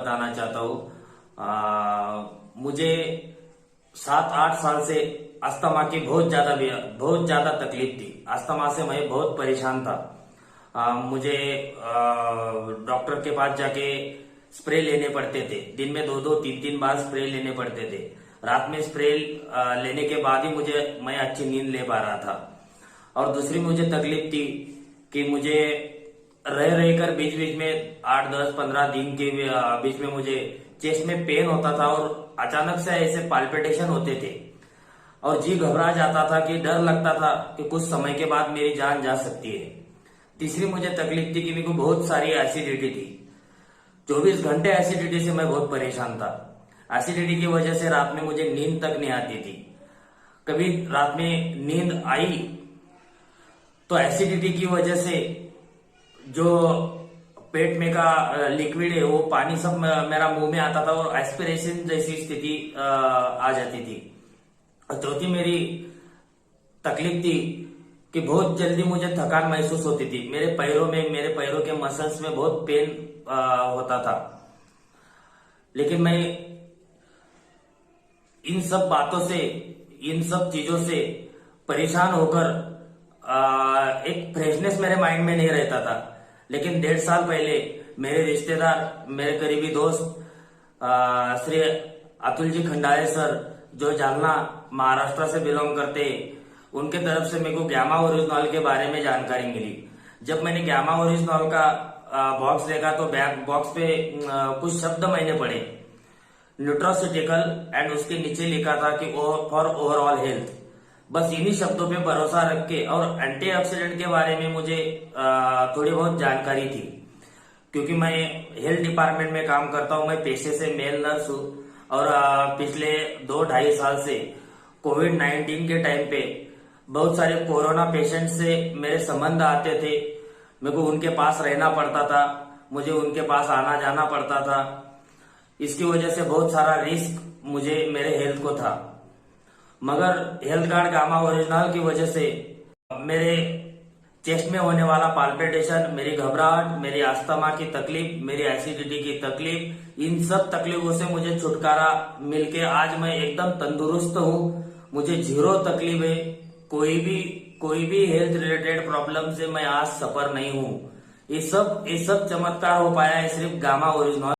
बताना चाहता हूँ। मुझे 7-8 साल से अस्थमा की बहुत ज्यादा तकलीफ थी। अस्थमा से मैं बहुत परेशान था। मुझे डॉक्टर के पास जाके स्प्रे लेने पड़ते थे। दिन में 2-2 3-3 बार स्प्रे लेने पड़ते थे। रात में स्प्रे लेने के बाद ही मैं अच्छी नींद ले पा रहा था। और दूसरी मुझे तकलीफ थी कि मुझे रह रहकर बीच बीच में 8-10-15 दिन के बीच में मुझे चेस्ट में पेन होता था और अचानक से ऐसे पाल्पिटेशन होते थे और जी घबरा जाता था कि डर लगता था कि कुछ समय के बाद मेरी जान जा सकती है। तीसरी मुझे तकलीफ थी कि मेरे को बहुत सारी एसिडिटी थी। 24 घंटे एसिडिटी से मैं बहुत परेशान था। एसिडिटी की वजह से रात में मुझे नींद तक नहीं आती थी। कभी रात में नींद आई तो एसिडिटी की वजह से जो पेट में का लिक्विड है वो पानी सब मेरा मुंह में आता था और एस्पिरेशन जैसी स्थिति आ जाती थी। और चौथी मेरी तकलीफ थी कि बहुत जल्दी मुझे थकान महसूस होती थी। मेरे पैरों के मसल्स में बहुत पेन होता था। लेकिन मैं इन सब चीजों से परेशान होकर एक फ्रेशनेस मेरे माइंड में नहीं रहता था। लेकिन 1.5 साल पहले मेरे रिश्तेदार, मेरे करीबी दोस्त श्री अतुल जी खंडारे सर, जो जालना महाराष्ट्र से बिलोंग करते, उनके तरफ से मेरे को गामा ओरिजिनॉल के बारे में जानकारी मिली। जब मैंने गामा ओरिजिनॉल का बॉक्स देखा तो बैक बॉक्स पे कुछ शब्द मैंने पढ़े, न्यूट्रोसिटिकल, एंड उसके नीचे लिखा था कि फॉर ओवरऑल हेल्थ। बस इन्हीं शब्दों पे भरोसा रख के, और एंटीऑक्सीडेंट के बारे में मुझे थोड़ी बहुत जानकारी थी क्योंकि मैं हेल्थ डिपार्टमेंट में काम करता हूं। मैं पेशे से मेल नर्स हूं और पिछले 2-2.5 साल से कोविड-19 के टाइम पे बहुत सारे कोरोना पेशेंट से मेरे संबंध आते थे। मेरे को उनके पास रहना पड़ता था, मुझे उनके पास आना जाना पड़ता था। इसकी वजह से बहुत सारा रिस्क मुझे मेरे हेल्थ को था। मगर हेल्थ कार्ड गामा ओरिजिनल की वजह से मेरे चेस्ट में होने वाला पाल्पिटेशन, मेरी घबराहट, मेरी अस्थमा की तकलीफ, मेरी एसिडिटी की तकलीफ, इन सब तकलीफों से मुझे छुटकारा मिलके आज मैं एकदम तंदुरुस्त हूँ। मुझे 0 तकलीफ है। कोई भी हेल्थ रिलेटेड प्रॉब्लम से मैं आज सफर नहीं हूँ। ये सब चमत्कार हो पाया है सिर्फ गामा ओरिजिनल